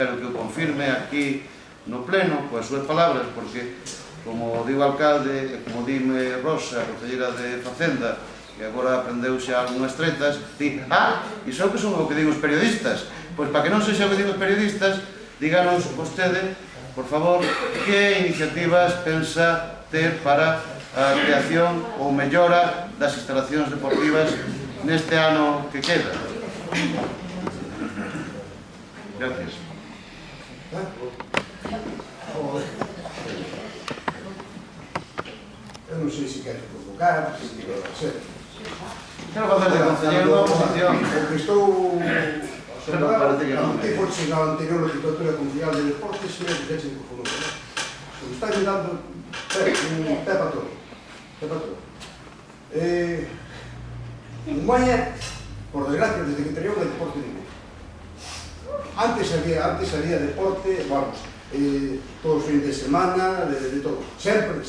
Espero que o confirme aquí no pleno, coas súas palabras, porque, como di o alcalde, e como dime Rosa, a concelleira de Facenda, que agora aprendeu xa algunhas tretas, di, iso é o que son o que digo os periodistas. Pois, para que non sexa o que digo os periodistas, díganos vostede, por favor, que iniciativas pensa ter para a creación ou mellora das instalacións deportivas neste ano que queda. Gracias. Eu non sei se queres provocar, se quero facer. Quero facer de concelleiro da oposición. O que estou observando, que foxe na anterior legislatura conciliar de deportes, me deixen confundo. Se me está dando un pé para todo. En Moaña, por desgracia, desde que teníamos el deporte ningún. Antes había deporte, vamos, todos os fines de semana, de todo. Sempre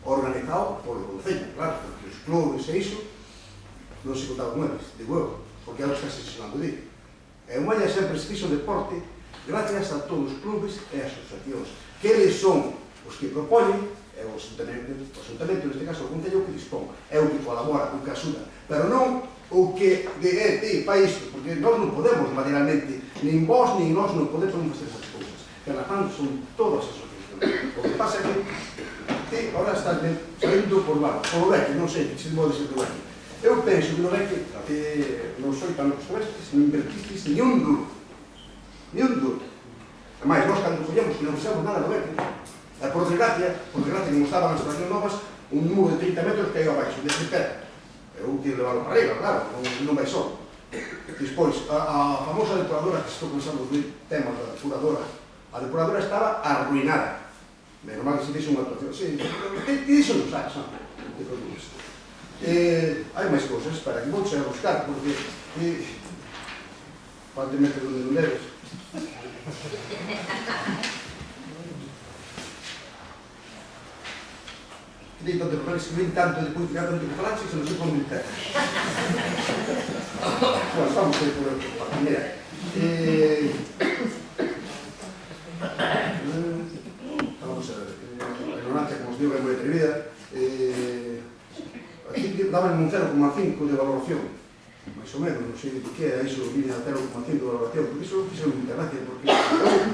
organizado por o Concello, claro, porque os clubes e iso non se contaba con eles, digo eu, porque é o que está asesinando o día. En Moaña sempre se fixo deporte gracias a todos os clubes e asociacións, que eles son os que propoñen, é o Ayuntamento, neste caso o Concello, que dispón, é o que colabora, o que axuda, pero non o que para isto, porque nós non podemos materialmente, nin vós, nin nós non podemos facer esas cousas, que na fan son todas as asociacións. O que pasa é que ahora está saindo por BEC, non sei se pode ser do BEC. Eu penso que no BEC non soy tan acostumbrastes, non invertistes ni un duro. Ademais, nós cando collemos que non fixemos nada no BEC, por desgracia, como estaban as estacións novas, un muro de 30 metros caiu abaixo, de pé. Eu tive levarlo para arriba, claro, non vai só. Despois, a famosa depuradora, que estou pensando no tema da depuradora, a depuradora estaba arruinada. Menos mal que se fixo unha actuación. Sí, iso non sabes, non te preocupes. Hai máis cousas para que vouche a buscar, porque falta meter onde non debes. E tanto per escribir tanto e poi tirare tanto che palazzi se non si può mettere. Bueno, vamos a ir por el parte. Mira, vamos a ver, a ignorancia, como os digo, é moi atrevida. Aquí daban un 0,5 de valoración, máis ou menos, non sei de que é iso, viene a 0,5 de valoración, porque iso fixo muita gracia, porque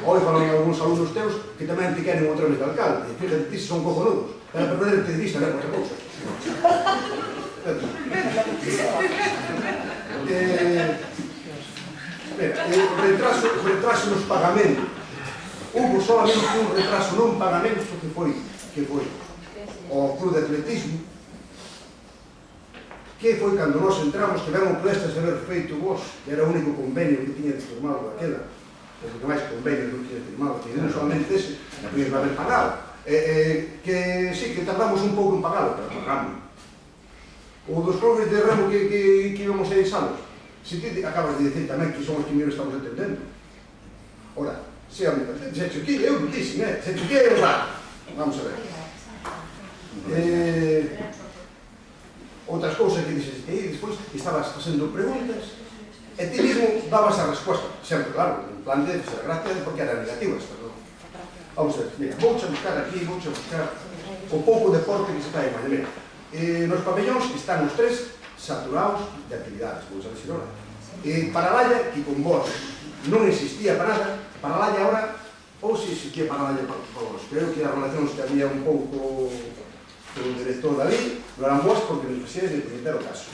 hoy falan algúns alumnos teus que tamén te queren outra vez de alcalde, e fíjate, ti son cojonudos, para perderte de vista, ver outra cousa. Retraso nos pagamentos. Hubo solamente un retraso non pagamento que foi o Club de Atletismo, que foi cando nós entramos, que vemos prestas de haber feito vos, que era o único convenio que tiña firmado daquela, porque máis convenio non tiña firmado, que non solamente ese, que podías haber pagado. Que sí, que tardamos un pouco en pagalo, pero pagamos. O dos clubes de remo que íbamos a deixalos, se ti acabas de dicir tamén que son os que mellor estamos entendendo. Ora, se a mi patente, se aquí, eu non dixen, se aquí é raro. Vamos a ver. Outras cousas que dixes, e despois estabas facendo preguntas, e ti mesmo dabas a resposta, sempre, claro, en plan de ser gracia, porque eran negativas, perdón. Vamos a ver, mira, vouche a buscar aquí, vouche a buscar o pouco deporte que se está en Maña. Mira, nos pabellóns están os tres saturados de actividades, vamos a ver se non. Paralalla, que con vos non existía para nada, Paralalla ahora, ou se existía Paralalla para vos, creo que as relacións que había un pouco con o director dali, non eran vos porque nos facíades de puñetero caso.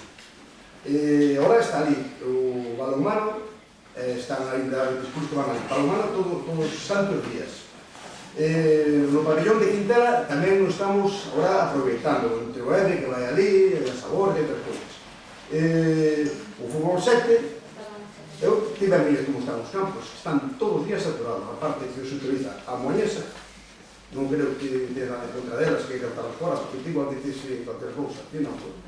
Ahora está ali o balonmano, están ainda, despois que van ali, balonmano todos os santos días. No pabellón de Quintela tamén nos estamos agora aproveitando entre o EDE que vai ali, a Sabor e outras cousas. O fútbol 7, eu tive a mira como están os campos, están todos os días saturados, a parte que se utiliza a moañesa, non creo que de nada contra delas que hai que botarlas fora, porque igual dicese cualquier cousa, que non pode.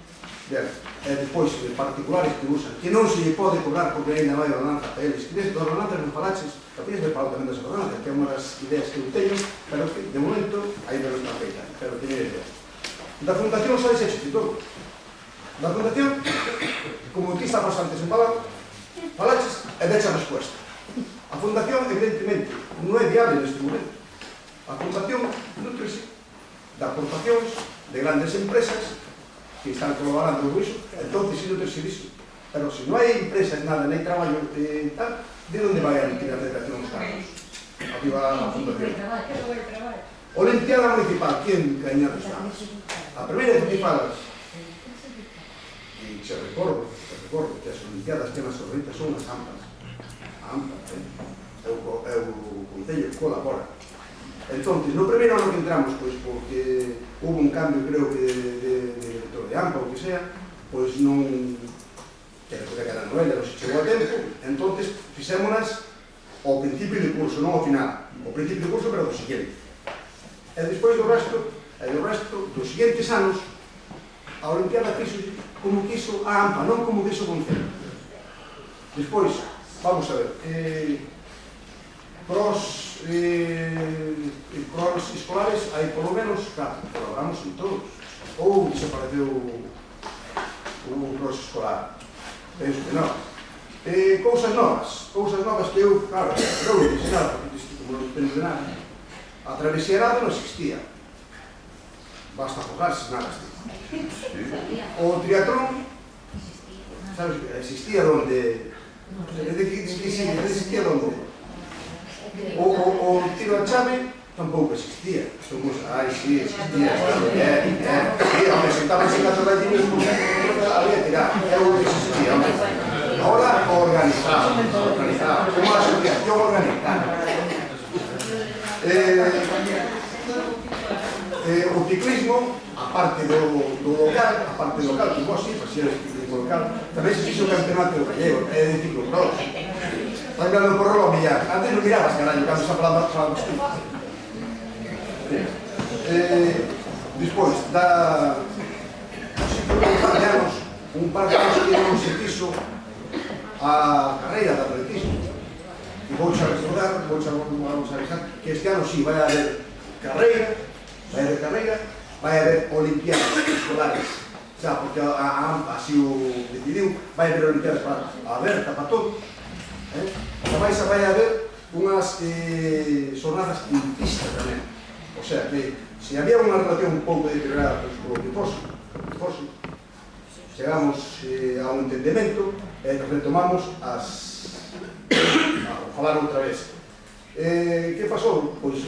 Depois, particulares que usan, que non se lle pode cobrar porque ainda vai a ordenanza para eles, que desde as ordenanzas non falaches, capías de palo tamén das ordenanzas, que é unha das ideas que eu teño, pero que de momento ainda non está feita, pero que mire idea. Da fundación só ese todo. Da fundación, como ti estabas antes en palabra, falaches e decha a resposta. A Fundación, evidentemente, non é viable neste momento. A Fundación nutre-se de aportacións de grandes empresas que están colaborando con iso, entón, si nutre-se diso. Pero se non hai empresas, nada, non hai traballo tal, de onde vai a liquidar a Federación dos Cargos? Arriba a Fundación. Olimpiada Municipal, quen gaña dos Cargos? A primeira que te falas, e se recordo que as Olimpiadas que nas sorritas son as AMPAs. A AMPA, é o Concello que colabora. Entón, no primeiro ano que entramos, pois, porque houve un cambio, creo que, de director de AMPA, ou que sea, pois non... que era Noel, non se chegou a tempo, entón, fixémonas ao principio de curso, non ao final. Ao principio de curso, pero do seguinte. E despois do resto, dos seguintes anos, a Olimpiada fixo como quiso a AMPA, non como quiso o Concello. Despois, vamos a ver, pros escolares hai polo menos 4, colaboramos en todos. Ou desapareceu o pros escolar. Penso que non. Cousas novas que eu, claro, non me dixen nada, porque isto como non depende de nada. A travesierada non existía. Basta afogarse, nada existía. O triatlón, sabes, existía donde... existía donde... O tiro a chave tampouco existía. Ai, sí, existía. Sí, home, sentábase en casa de mismo, había tirar. É o que existía, home. Ahora, organizado. Como a asociación organizada. O ciclismo, aparte do local, que vos sí, facías ciclismo local, tamén se fixo o campeonato gallego, de ciclocross. Estás mirando por rolo a millar. Antes non mirabas, carallo, cando se falaba tú. Despois, un par de anos que non se fixo a carreira de atletismo. E vou xa recordar, vamos a avisar, que este ano sí, vai haber carreira, vai haber olimpiadas escolares, xa, porque a AMPA así o decidiu, vai haber olimpiadas aberta para todos. Ademais, vai haber unhas xornadas en pista tamén. O sea, que se había unha relación un pouco deteriorada con o que fose, chegamos a un entendemento e retomamos a falar outra vez. Que pasou? Pois,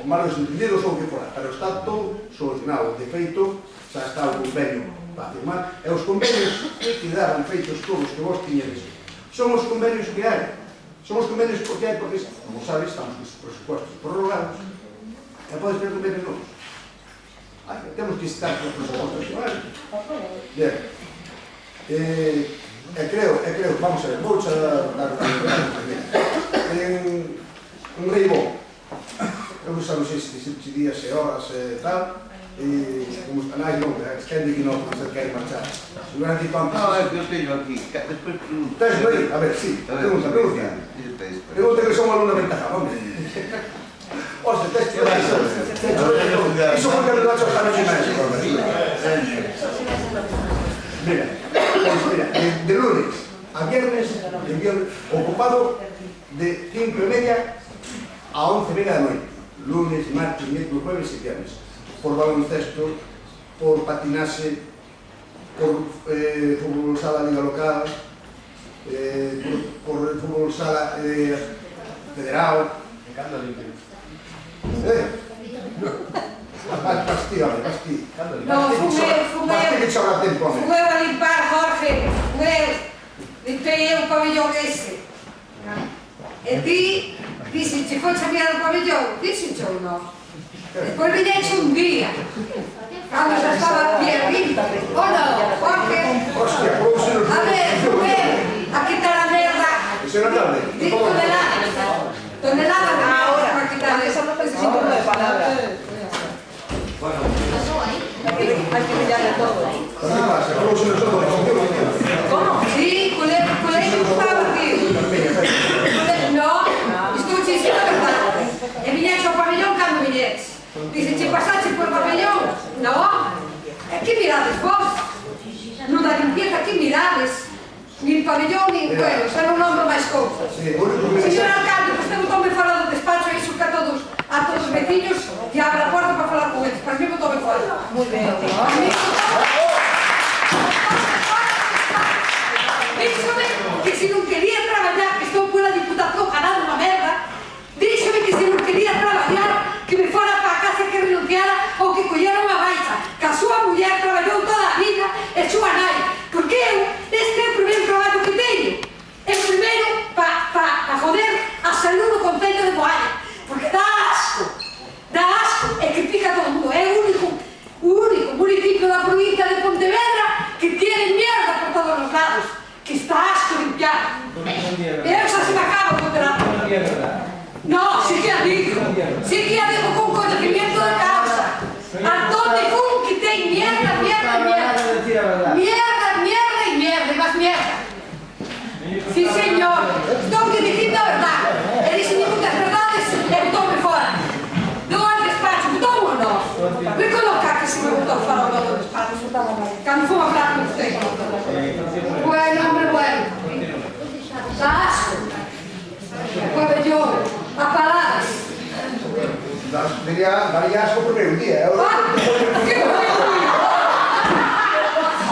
malos entendidos ou que fora, pero está todo solucionado. De feito, xa está o convenio para firmar, e os convenios que quedaran feitos todos que vos tiñedes son os convenios que hai. Son os convenios porque hai, porque, como sabes, estamos con os presupuestos prorrogados e podes ver convenios novos. Temos que estar con os presupuestos que hai. Bien. Creo, vamos a ver, vou xa dar un rei bom. Eu xa non sei se días e horas e tal, e como os canais non, quen di que non, porque se queren marchar. Se non aquí tanto... Non, é que eu teño aquí, despois pregunto. Tens aí? A ver, sí, pregunta. Pregunta que son alumna ventaja, hombre. Oxe, tens que dar iso. Iso porque non dacho tamén que máis. Mira, de lunes a viernes, ocupado de 5:30 a 11:30 da noite. Lunes, martes, miércoles, jueves e viernes. Por baloncesto, por patinaxe, por fútbol sala liga local, por fútbol sala federal. Basti. Que sobra tempo, home. Fui eu a limpar, Jorge. Limpei eu o pabellón ese. E ti, dixen, che foi chamar o pabellón? Dixen, ou non? Despois viñeche un día. Cando xa estaba bien limpo. O non, Jorge? Hostia, por un seno... A ver, fui eu a quitar a merda. Ese era tarde. Toneladas de merda para quitar esa. Sin turno de palabra. Hay que pillarle todo. ¿Qué pasa? ¿Cómo se nos toma? ¿Cómo? Sí, colegio estaba aquí. No, estou dicindo a verdade. E viñeche ao pabellón cando viñeche. Dicen, che pasache por pabellón? No. E que mirades vos? Non da limpieza, que mirades? Nin pabellón, nin cuero. Xa non nombro máis cousas. Señor alcalde, usted botou-me fora do despacho e iso que a todos os veciños que abra a porta para falar con eles. Para mí botou-me fora. Muy bien. Díxome que se non quería traballar, que estou pola diputación ganando unha merda, díxome que se non quería traballar, que me fora para a casa que renunciara ou que collera unha baixa, que a súa muller traballou toda a vida e súa nai, porque eu, este é o primeiro traballo que teño. É o primeiro para joder a salud do Concello de Moaña, porque dá asco e que pica todo o mundo. É o único municipio da provincia de Pontevedra que tiene mierda por todos os lados, que está asco limpiar. Eu xa se me acabo con terapia. No, sí que a digo con conocimiento de causa. Antón de Fun que ten mierda, e máis mierda. Sí, señor, estou que dicindo a verdade. E dixen muitas verdades e botou-me fora. Non ao despacho, botou-me ou non? Recolocar que se me botou fora do despacho. Cando fomos a hablar con usted. Bueno, hombre, bueno. Da asco. Pabellón, a palabras. Daría asco o primeiro día. Que primeiro día?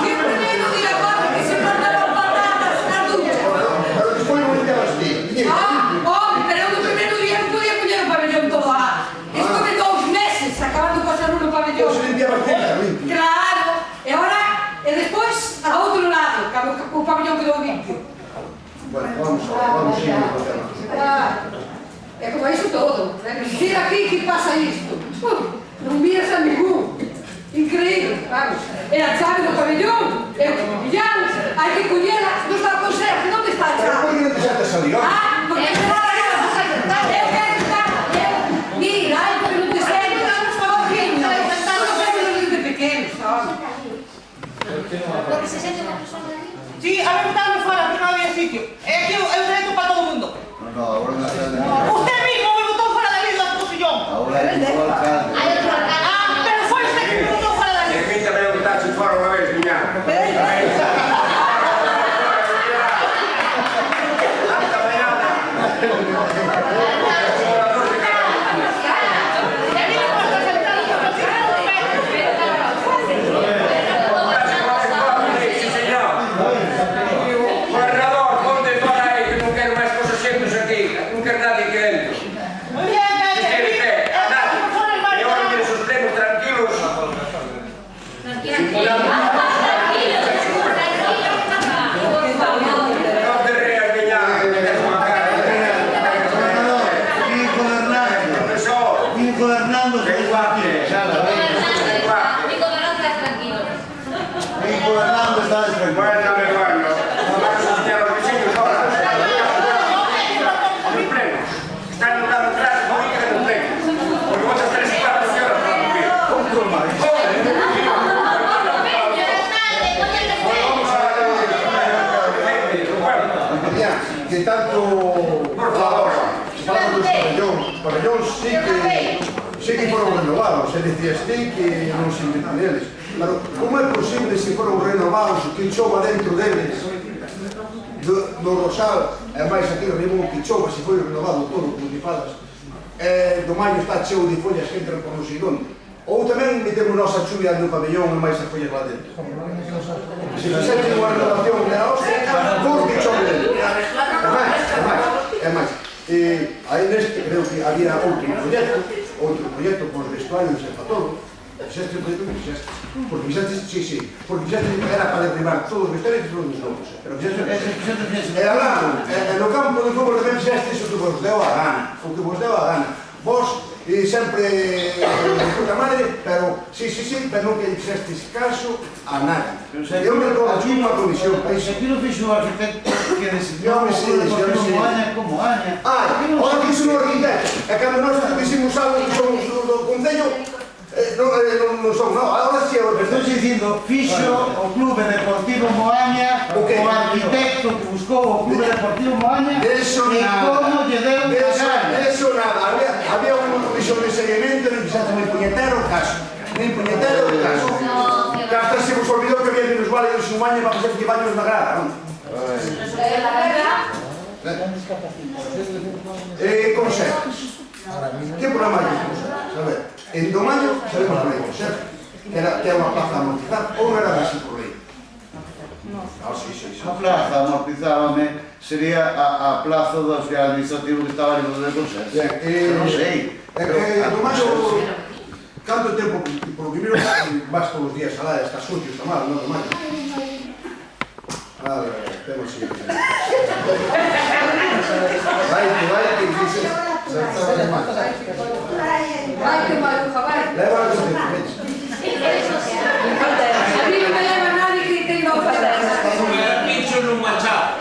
Que primeiro día, padre, que se mandaron patatas na ducha. Pero despois non limpiabas ti. Home, pero eu no primeiro día non podía poñer o pabellón todo lá. Estuve 2 meses acabando con a no pabellón. Ou se limpiabas ti, limpio. Claro, e ahora, e despois a outro lado, cando o pabellón quedou limpio. Bueno, vamos seguir o tema. É como iso todo. Vir aquí que pasa isto. Non miras a ningún. Increíble, vamos. É a chave do pabellón. É o que pillamos. Hai que collera. Non está o conserje. Onde está a Pero chave? por que non te xatas ali, ó? Porque se va a dar. Eu quero estar. Mira, ai, porque non te sei. Estamos favorcindo. Todos somos desde pequenos, home. Porque se sente unha persona ali. Sí, a ver, botarme fora, porque non había sitio. É que é un derecho para todo o mundo. No, ahora no está de Usted mismo me botó fuera da lei do posillón. Ahora é o alcalde. Hai outro alcalde. Ah, pero foi usted que me botó fuera da lei. Permítame botarse fora unha vez, miña. Que tanto... Por favor. Falamos dos pabellóns, sí que foron renovados. E dicías ti que non se inventan eles. Pero como é posible se foron renovados que chova dentro deles do Rosal e máis aquí arriba que chova se foi renovado todo, como te falas, do maio está cheo de follas que entran por no sei onde. Ou tamén metemos nosa chuvia no pabellón e máis as follas lá dentro. Se fixete unha renovación de a hostia, todo que chove dentro. É máis. Aí neste creo que había outro proxecto por vestuarios e para todo. Fixeste o proxecto que fixeste. Porque fixeste era para derribar todos os vestuarios e todos os novos. Pero fixeste... E alá, no campo de fútbol tamén fixeste iso que vos deu a gana. O que vos deu a gana. Vos sempre de puta madre, pero sí, pero non que fixestes caso a nada. Eu me dou aquí unha comisión para iso. Aquí non fixo o arquitecto que decidiu Non me sei, como Aña. Ora fixo un arquitecto. E cando nós dixemos algo que somos do Concello, non son, non. Agora si é o Estou dicindo, fixo o Clube Deportivo Moaña, o arquitecto que buscou o Clube Deportivo Moaña, e como lle deu a gana. Eso nada. Había unha comisión de seguimento e non fixaste moi puñetero o caso. Nin puñetero o caso. Que hasta se vos olvidou que había menos válidos en Moaña para facer baños na grada, non? Conserjes. Que programa hai de conserjes? A ver, en Domaño sabemos que hai conserjes, que é unha plaza amortizada, ou non era así por lei? Ah, sí. A plaza amortizábame sería a plaza do auxiliar administrativo que estaba ali de conserje. Bien, Non sei. Domaño, canto tempo, por lo que miro, vas todos os días alá, estás sucio, está mal, non, Domaño? Vale, temos así. Vai, que dices, saltaba de mal. Vai, que maluja, vai. Leva a que te metes. A mí non me leva nadie que tenga o fatal. Pincho nun machado.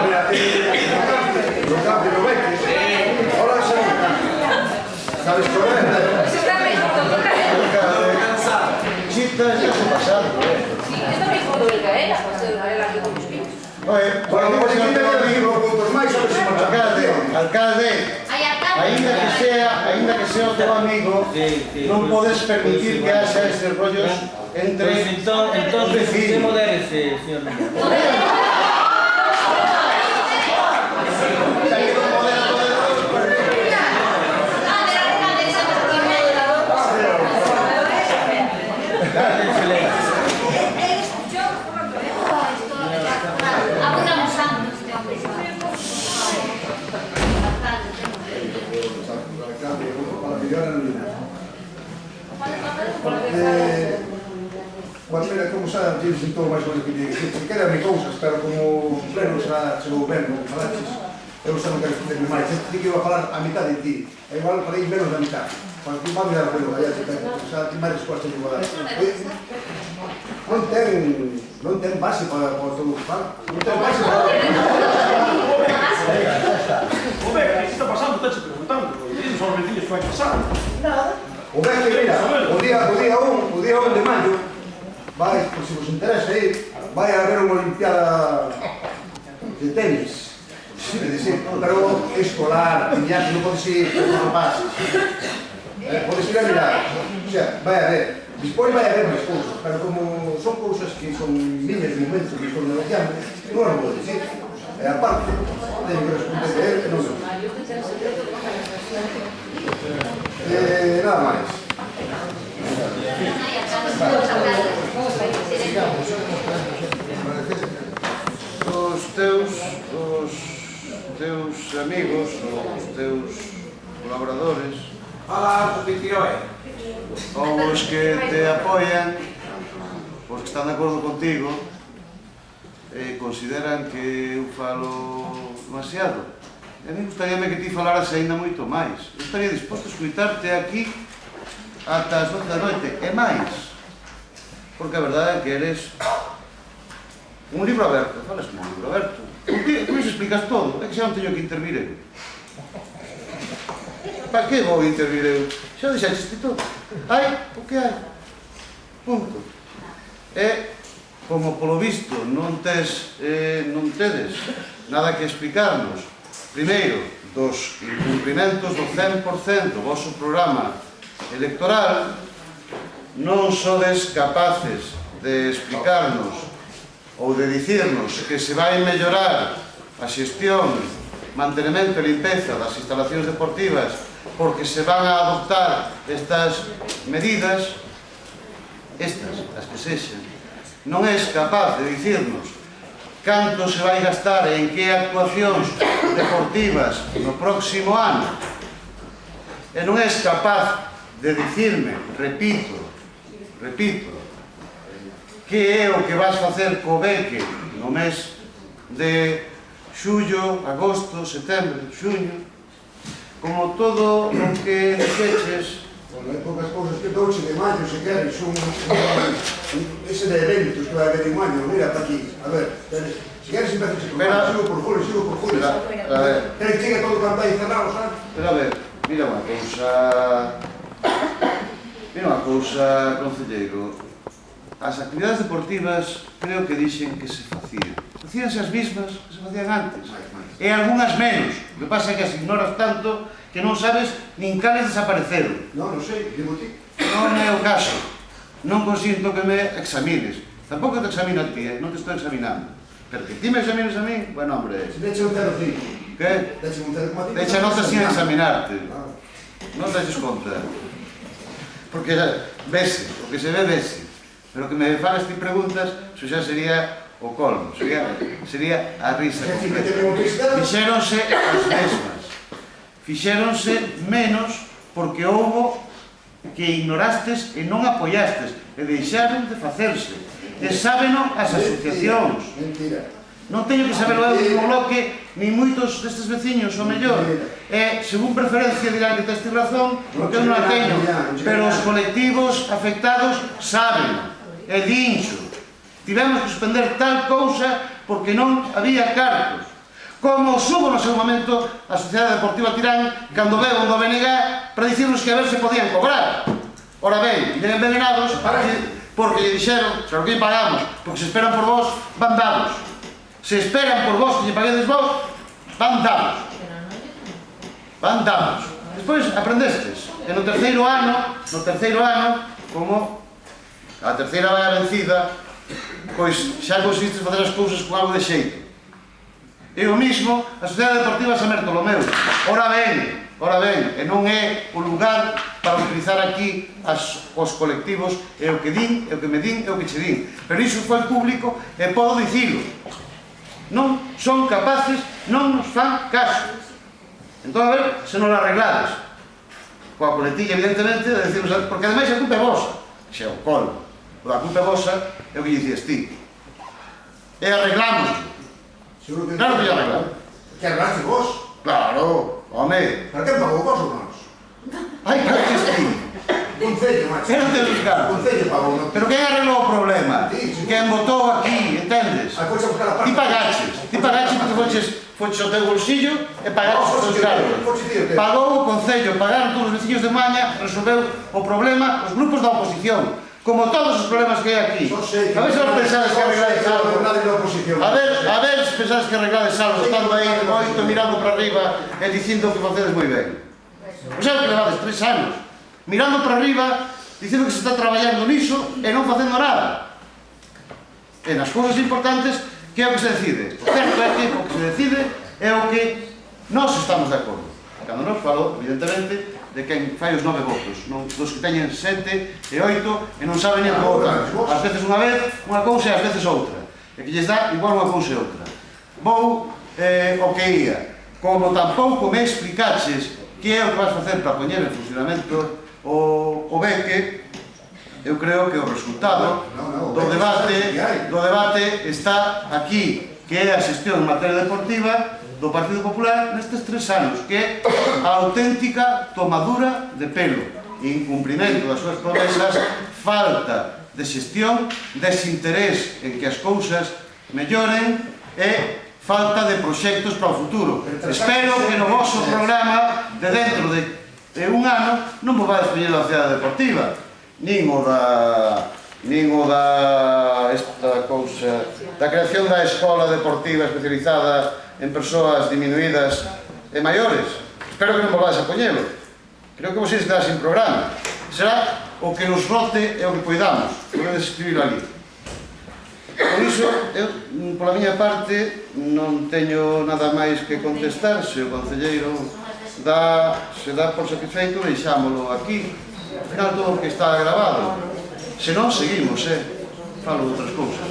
Mira, no campo, no veques. Ahora xa non campo. Sabes correr, Eso está mejor, Chitas ya se pasaron, Sí, esto me dijo del Gaela, pues el Gaela que con los pinos. Oye, bueno, bueno, vamos a no intentar tengo ir puntos máis, a ver se marchamos. alcalde, ainda que sea o teu amigo, non podes permitir que haxa estes rollos entre Entonces, vecinos. modérese, señor Núñez. Bueno, mira, como xa tienes en todo máis o menos que te dicir, se quedan cousas, pero como o pleno xa chegou ben, como falaches, eu xa non quero escutarme máis, sempre que iba a falar a mitad de ti, e igual falei menos da mitad, para que va a mirar pelo allá, xa ten máis respostas que vou dar. Non ten base para todo o que fala, non ten base para... O ver, que está pasando? Estás preguntando, dices aos vecinos que vai pasar. O ben que mira, o día 1 de maio, vai, por se vos interesa ir, vai a haber unha olimpiada de tenis, pero escolar, piñate, non podes ir con rapaces, podes ir a mirar, o sea, vai a ver, despois vai a haber máis cousas, pero como son cousas que son miñas de momento que estou negociando, non as vou dicir, e aparte, teño que responder de él, non sei. Nada máis. Os teus amigos, os teus colaboradores, Fala, Pitioe. ou os que te apoian, os que están de acordo contigo, consideran que eu falo demasiado. E a mí gustaríame que ti falaras ainda moito máis. Eu estaría disposto a escuitarte aquí ata as 12 da noite, e máis. Porque a verdade é que eres un libro aberto, falas como un libro aberto. Con iso explicas todo, é que xa non teño que intervir eu. Para que vou intervir eu? Xa deixaste todo. Hai o que hai. Punto. E, como polo visto non tedes nada que explicarnos, primeiro, dos incumprimentos do 100% do vosso programa electoral, non sodes capaces de explicarnos ou de dicirnos que se vai mellorar a xestión, mantenimento e limpeza das instalacións deportivas porque se van a adoptar estas medidas, estas, as que sexen. Non és capaz de dicirnos canto se vai gastar en que actuacións deportivas no próximo ano, e non és capaz de dicirme, repito, que é o que vas facer co BEC no mes de xullo, agosto, setembro, xuño, como todo o que dixeches. Bueno, hai poucas cousas que 12 de maio, se queres, ese de eventos que vai haber en maio, mira para aquí, a ver, se queres empezas a tomar, sigo por julio. A ver, Ten que chegar todo o campaña cerrado, sabes? pero a ver, mira unha cousa, concelleiro. As actividades deportivas creo que dixen que se facían. Facíanse as mismas que se facían antes. E algunhas menos. O que pasa é que as ignoras tanto que non sabes nin cales desapareceron. Non sei, digo ti. Non é o caso. Non consinto que me examines. Tampouco te examino a ti, non te estou examinando. Pero que ti me examines a mí, bueno, hombre... Se deche un 0,5. Que? Deche un 0,5. Deche notas sin examinarte. Non deches conta. Porque vese, o que se ve, vese. Pero que me fagas ti preguntas, iso xa sería o colmo, sería a risa completa. Fixéronse as mesmas. Fixéronse menos porque houbo que ignorastes e non apoiastes e deixaron de facerse. E sábeno as asociacións. Mentira. Non teño que saberlo eu como Bloque, nin moitos destes veciños, o mellor. E, según preferencia, dirán que tes razón, porque eu non a teño. Pero os colectivos afectados saben. E dinxo. Tivemos que suspender tal cousa porque non había cartos. Como subo no seu momento a Sociedade Deportiva Tirán cando veo do BNG para dicirnos que a ver se podían cobrar. Ora ben, viñen envenenados porque lle dixeron, claro que lle pagamos, porque se esperan por vos, van dados. Se esperan por vos que lle paguedes vos, van dados. Van dados. Despois aprendestes. E no terceiro ano, como a terceira vai a vencida, pois xa conseguistes facer as cousas con algo de xeito. E o mismo a Sociedade Deportiva San Bartolomeu. Ora ben, e non é o lugar para utilizar aquí os colectivos, é o que din, é o que me din, é o que che din. Pero iso foi público e podo dicilo. Non son capaces, non nos fan caso. Entón, a ver, se non arreglades. Coa coletilla, evidentemente, de decirnos, porque ademais a culpa é vosa. Xe, o colo. A culpa é vosa, é o que dicías ti. E arreglamos. Claro que lle arreglamos. Que arreglaste vos? Claro, home. Para que pagou vos ou nós? Ai, claro que sí. Concello, macho. Pero te buscar. Concello pagou, non? Pero quen arreglou o problema? Quen votou aquí, entendes? A coisa buscar a parte. Ti pagaches porque foches ao teu bolsillo e pagaches os teus cargos. Pagou o Concello, pagaron todos os veciños de Maña, resolveu o problema os grupos da oposición. Como todos os problemas que hai aquí. A ver se vos pensades que arreglades algo. A ver se pensades que arreglades algo, estando aí moito, mirando para arriba e dicindo que facedes moi ben. Pois é o que levades 3 anos, mirando para arriba, dicindo que se está traballando niso e non facendo nada. E nas cousas importantes, que é o que se decide? O certo é que o que se decide é o que nós estamos de acordo. Cando nos falo, evidentemente, de quen fai os 9 votos, non dos que teñen 7 e 8 e non saben nem como votar. Ás veces unha vez, unha cousa e ás veces outra. E que lles dá igual unha cousa e outra. Vou o que ia. Como tampouco me explicaches que é o que vas facer para poñer en funcionamento o BECE, eu creo que o resultado do debate está aquí, que é a xestión en materia deportiva do Partido Popular nestes 3 anos, que é a auténtica tomadura de pelo, incumprimento das súas promesas, falta de xestión, desinterés en que as cousas melloren e falta de proxectos para o futuro. Espero que no vosso programa de dentro de un ano non vos vades poñer a Cidade Deportiva, nin o da esta cousa da creación da escola deportiva especializada en persoas diminuídas e maiores. Espero que non volvades a poñelo. Creo que vos ides quedar sin programa. Será o que nos rote e o que poidamos. Podedes escribirlo ali. Por iso, eu, pola miña parte, non teño nada máis que contestar. Se o concelleiro se dá por satisfeito, deixámolo aquí. Al final, todo o que está grabado. Se non, seguimos, falo de outras cousas.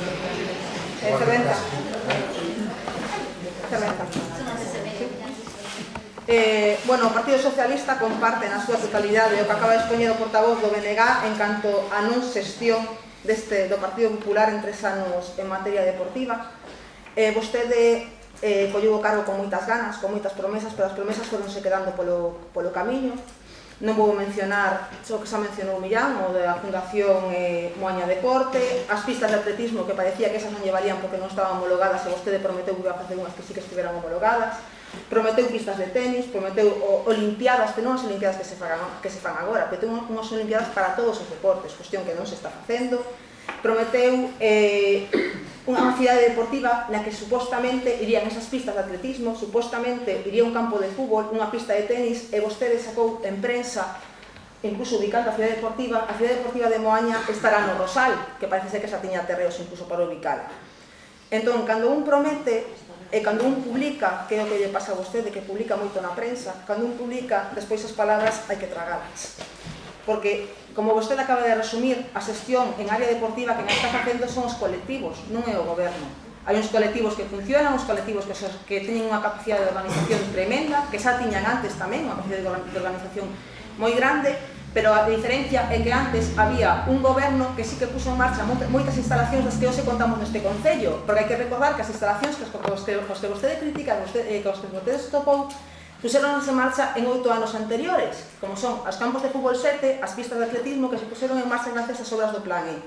Bueno, o Partido Socialista comparte na súa totalidade o que acaba de expoñer o portavoz do BNG en canto a non xestión do Partido Popular en 3 anos en materia deportiva. Vostede colleu o cargo con moitas ganas, con moitas promesas, pero as promesas foronse quedando polo camiño. Non vou mencionar o que xa mencionou Millán, o da Fundación Moaña Deporte, as pistas de atletismo que parecía que esas non llevarían porque non estaban homologadas e vostede prometeu que iba a facer unhas que sí que estiveran homologadas, prometeu pistas de tenis, prometeu olimpiadas, que non as olimpiadas que se fan agora, pero ten unhas olimpiadas para todos os deportes, cuestión que non se está facendo, prometeu unha cidade deportiva na que supostamente irían esas pistas de atletismo, supostamente iría un campo de fútbol, unha pista de tenis, e vostede sacou en prensa, incluso ubicando a cidade deportiva de Moaña estará no Rosal, que parece ser que xa tiña terreos incluso para ubicar. Entón, cando un promete e cando un publica, que é o que lle pasa a vostede, que publica moito na prensa, cando un publica, despois as palabras hai que tragalas. Porque, como vostede acaba de resumir, a xestión en área deportiva que está facendo son os colectivos, non é o goberno. Hai uns colectivos que funcionan, uns colectivos que teñen unha capacidade de organización tremenda, que xa tiñan antes tamén unha capacidade de organización moi grande, pero a diferencia é que antes había un goberno que sí que puso en marcha moitas instalacións das que hoxe contamos neste concello, porque hai que recordar que as instalacións que vostede critica, que vostede topou, puseron en marcha en 8 anos anteriores, como son os campos de fútbol 7, as pistas de atletismo que se puseron en marcha gracias ás obras do Plan E.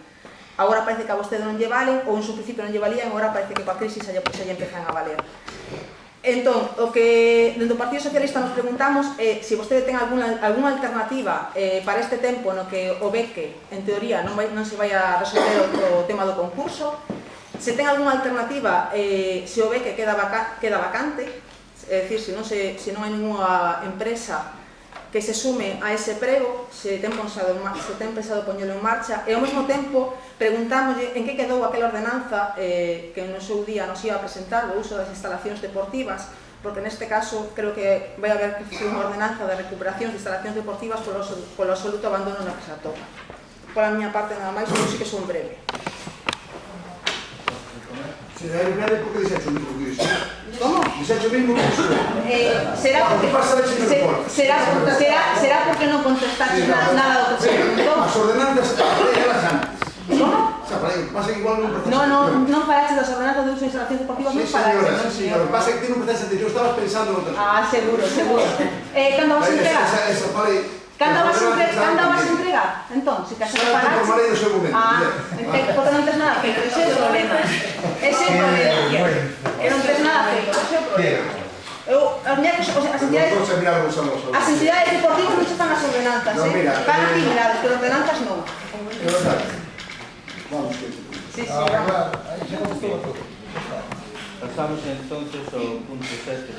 Agora parece que a vostede non lle valen, ou en su principio non lle valían, agora parece que coa crisis xa lle empezan a valer. Entón, o que dentro do Partido Socialista nos preguntamos é se vostede ten algunha alternativa para este tempo no que o BEC, en teoría, non se vai a resolver o tema do concurso, se ten algunha alternativa se o BEC queda vacante, é dicir, se non hai ninguna empresa que se sume a ese prego, se ten pensado poñelo en marcha, e ao mesmo tempo preguntámoslle en que quedou aquela ordenanza que no seu día nos iba a presentar o uso das instalacións deportivas, porque neste caso creo que vai haber que facer unha ordenanza de recuperación de instalacións deportivas polo absoluto abandono na que se atopa. Por a miña parte nada máis, eu sí que son breve. Se é breve, por que dixecho o mismo que dixo? Como? Dixecho o mismo que dixo. Será porque non contestaste nada do que se preguntou. As ordenanzas, elas antes. Como? Xa falei, pasa que igual non proceso. Non falaste das ordenanzas de uso de instalacións deportivas, non falaste. Sí, señora, pasa que tiene un proceso anterior, estabas pensando en outras. Seguro. Cando vas a entregar? Esa falei. Cando vas a entregar? Entón, se caso Xa te informarei do seu momento. Porque non tes nada feito, ese é o problema. Que non tes nada feito, ese é o problema. As entidades deportivas non están as ordenanzas, van actividades, pero ordenanzas non. Vamos, que Sí, vamos. Pasamos entonces ao punto 7.